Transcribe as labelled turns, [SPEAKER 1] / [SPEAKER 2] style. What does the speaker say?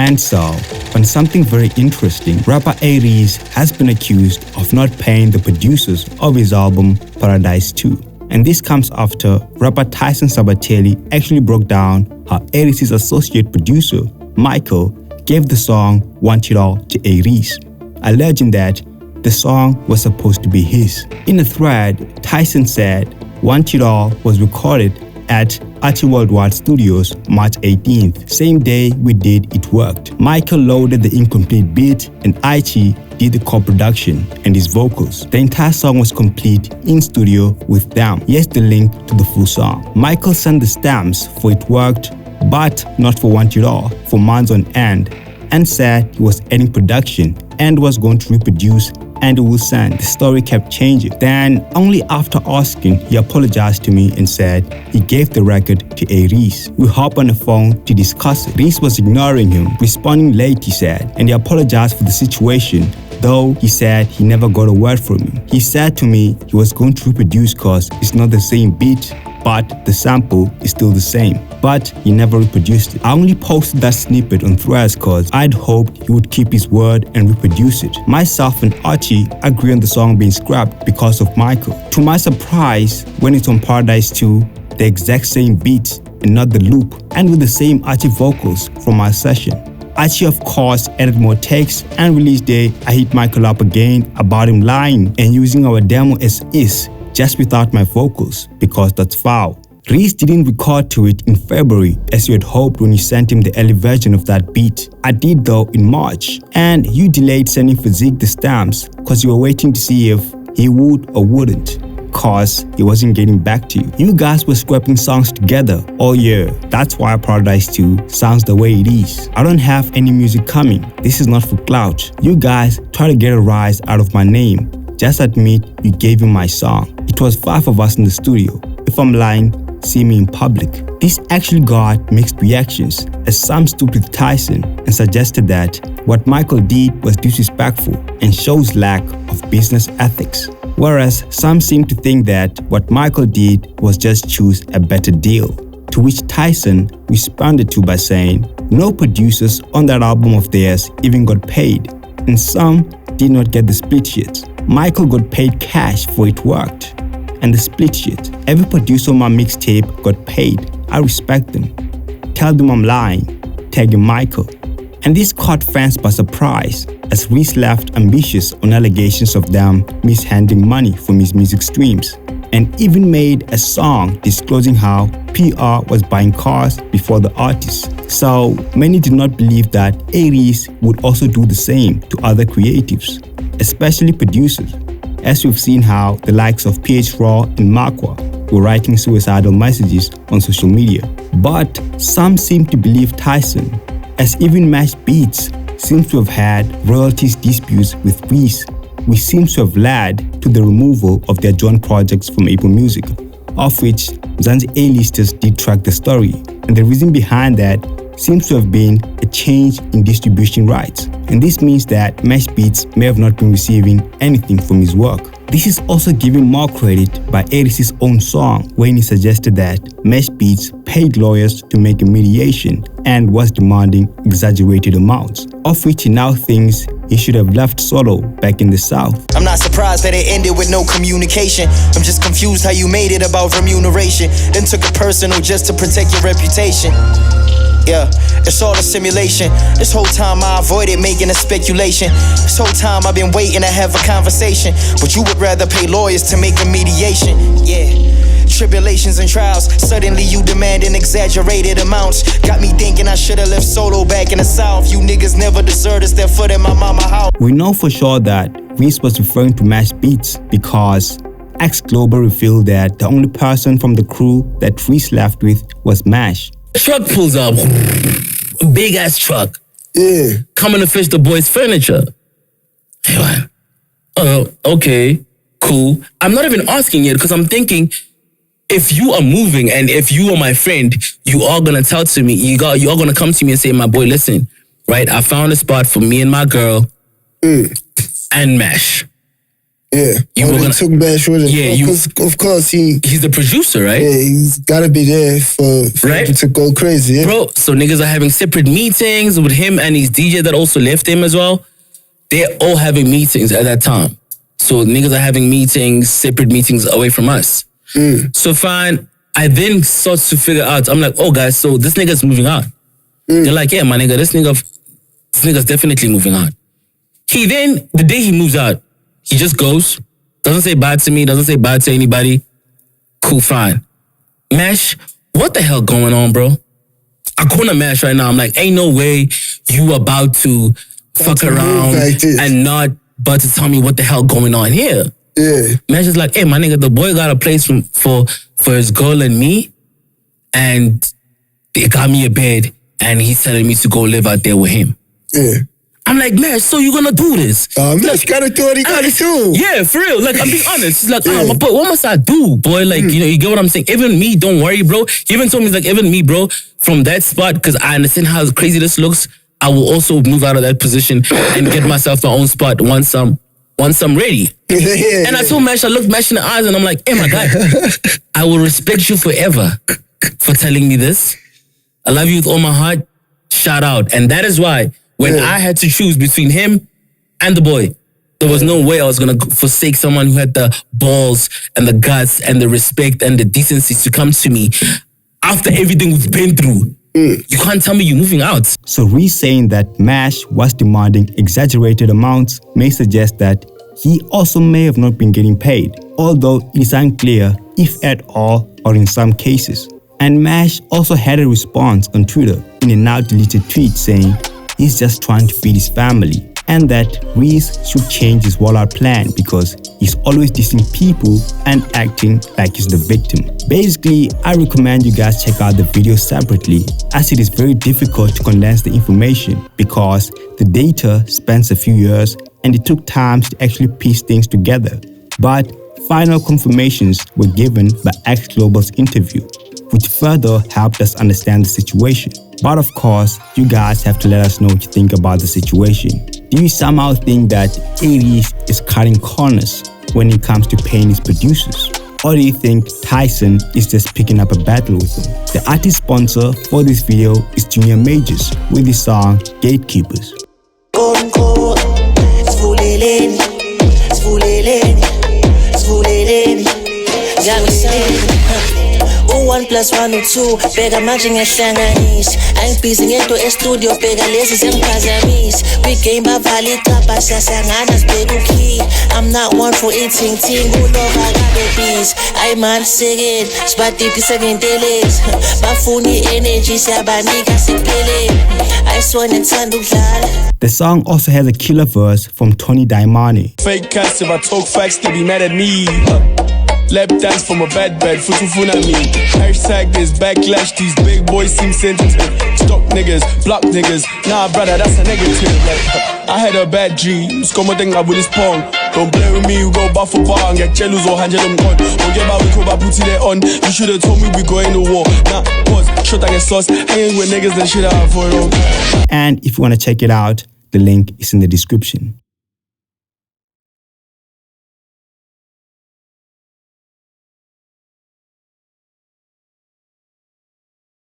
[SPEAKER 1] And so, on something very interesting, rapper A-Reece has been accused of not paying the producers of his album Paradise 2. And this comes after rapper TYSON SYBATELI actually broke down how A-Reece's associate producer, Michael, gave the song Want It All to A-Reece, alleging that the song was supposed to be his. In a thread, TYSON said Want It All was recorded at Archie Worldwide Studios March 18th. Same day we did It Worked. Michael loaded the incomplete beat and Archie did the co-production and his vocals. The entire song was complete in studio with them. Here's the link to the full song. Michael sent the stamps for It Worked, but not for Want It All, for months on end, and said he was ending production and was going to reproduce and it will send. The story kept changing. Then, only after asking, he apologized to me and said he gave the record to A-Reece. We hopped on the phone to discuss it. Reece was ignoring him, responding late, he said, and he apologized for the situation, though he said he never got a word from him. He said to me he was going to reproduce cause it's not the same beat, but the sample is still the same. But he never reproduced it. I only posted that snippet on Threads cause I'd hoped he would keep his word and reproduce it. Myself and Archie agree on the song being scrapped because of Michael. To my surprise, when it's on Paradise 2, the exact same beat and not the loop, and with the same Archie vocals from our session. Archie of course added more takes, and release day I hit Michael up again about him lying and using our demo as is, just without my vocals, because that's foul. Reece didn't record to it in February as you had hoped when you sent him the early version of that beat. I did though in March, and you delayed sending Physique the stamps cause you were waiting to see if he would or wouldn't, cause he wasn't getting back to you. You guys were scrapping songs together all year. That's why Paradise 2 sounds the way it is. I don't have any music coming. This is not for clout. You guys try to get a rise out of my name. Just admit you gave him my song. It was 5 of us in the studio. If I'm lying, see me in public. This actually got mixed reactions as some stood with TYSON and suggested that what Michael did was disrespectful and shows lack of business ethics. Whereas some seem to think that what Michael did was just choose a better deal. To which TYSON responded to by saying, no producers on that album of theirs even got paid, and some did not get the split sheets. Michael got paid cash for It Worked, and the split sheet. Every producer on my mixtape got paid. I respect them. Tell them I'm lying. Tagging Michael. And this caught fans by surprise as Reece left ambitious on allegations of them mishandling money from his music streams, and even made a song disclosing how PR was buying cars before the artists. So many did not believe that A-Reece would also do the same to other creatives, especially producers, as we've seen how the likes of PH Raw and Makwa were writing suicidal messages on social media. But some seem to believe TYSON, as even Mashbeatz seems to have had royalties disputes with Reece, which seems to have led to the removal of their joint projects from Apple Music, of which Mzansi A-listers did track the story. And the reason behind that seems to have been a change in distribution rights. And this means that Mashbeatz may have not been receiving anything from his work. This is also given more credit by A-Reece's own song when he suggested that Mashbeatz paid lawyers to make a mediation and was demanding exaggerated amounts, of which he now thinks he should have left solo back in the South.
[SPEAKER 2] I'm not surprised that it ended with no communication. I'm just confused how you made it about remuneration, then took it personal just to protect your reputation. Yeah, it's all a simulation. This whole time I avoided making a speculation. This whole time I've been waiting to have a conversation, but you would rather pay lawyers to make a mediation. Yeah, tribulations and trials. Suddenly you demanding exaggerated amounts. Got me thinking I should have left solo back in the South. You niggas never deserted their foot in my mama house.
[SPEAKER 1] We know for sure that Reece was referring to Mashbeatz because X Global revealed that the only person from the crew that Reece left with was Mash.
[SPEAKER 3] Truck pulls up, big ass truck.
[SPEAKER 4] Yeah.
[SPEAKER 3] Coming to fetch the boys' furniture. Hey, man. Oh, okay, cool. I'm not even asking it because I'm thinking, if you are moving and if you are my friend, you are gonna tell to me, you are gonna come to me and say, my boy, listen, right? I found a spot for me and my girl and Mash.
[SPEAKER 4] Yeah. They took Mash with him.
[SPEAKER 3] Yeah,
[SPEAKER 4] because of course
[SPEAKER 3] he's the producer, right?
[SPEAKER 4] Yeah, he's gotta be there for him to go crazy. Yeah?
[SPEAKER 3] Bro, so niggas are having separate meetings with him and his DJ that also left him as well. They're all having meetings at that time. So niggas are having meetings, separate meetings away from us. So fine, I then start to figure out, I'm like, oh guys, so this nigga's moving on. They're like, yeah, my nigga, this nigga's definitely moving on. The day he moves out, he just goes, doesn't say bye to me, doesn't say bye to anybody. Cool, fine. Mash, what the hell going on, bro? I call him Mash right now. I'm like, ain't no way you about to fuck around like and not about to tell me what the hell going on here.
[SPEAKER 4] Yeah.
[SPEAKER 3] Mash is like, hey, my nigga, the boy got a place for his girl and me, and they got me a bed, and he's telling me to go live out there with him.
[SPEAKER 4] Yeah.
[SPEAKER 3] I'm like, man, so you gonna do this?
[SPEAKER 4] Mash gotta do what he gotta do.
[SPEAKER 3] Yeah, for real. Like, I'm being honest. He's like, my boy, what must I do, boy? Like, you get what I'm saying? Even me, don't worry, bro. He even told me, like, even me, bro, from that spot, because I understand how crazy this looks, I will also move out of that position and get myself my own spot once I'm ready. And I told Mash, I looked Mash in the eyes and I'm like, hey, my guy, I will respect you forever for telling me this. I love you with all my heart. Shout out. And that is why when I had to choose between him and the boy, there was no way I was going to forsake someone who had the balls and the guts and the respect and the decency to come to me after everything we've been through. You can't tell me you're moving out.
[SPEAKER 1] So Reece saying that Mash was demanding exaggerated amounts may suggest that he also may have not been getting paid, although it is unclear if at all or in some cases. And Mash also had a response on Twitter in a now deleted tweet saying he's just trying to feed his family and that Reece should change his rollout plan because he's always dissing people and acting like he's the victim. Basically, I recommend you guys check out the video separately as it is very difficult to condense the information because the data spans a few years and it took time to actually piece things together. But final confirmations were given by X Global's interview, which further helped us understand the situation. But of course, you guys have to let us know what you think about the situation. Do you somehow think that A-Reece is cutting corners when it comes to paying his producers? Or do you think TYSON is just picking up a battle with him? The artist sponsor for this video is Junior Majors with his song Gatekeepers.
[SPEAKER 5] 1 plus 1 2 bheka manje ngehlanganisa angibhizi ngento e-studio bheka lezi zengiphazamisa kwi-game bavala icapha siyasangana sibheka ukey I'm not one for eating ting kulova kabe busy ayi man sekeli sibadiphi seventelezi bafuna i-energy siyabanika siphelele ayisona ngithanda ukudlala.
[SPEAKER 1] The song also has a killer verse from Tony Daimani.
[SPEAKER 6] Fake cats if I talk facts they be mad at me. Lap dance from a bad bed, futufuna me. Hashtag this backlash, these big boys seem sensitive. Stop niggas, block niggas, nah brother that's a negative. Like, I had a bad dream, skomotenga with this pong. Don't play with me, you go bar for bar and get jealous or hand them gun. Don't get back, we go back, put it on. You should've told me we going to war. Nah, pause, shut I get sauce, hanging with niggas that shit out for you.
[SPEAKER 1] And if you want to check it out, the link is in the description.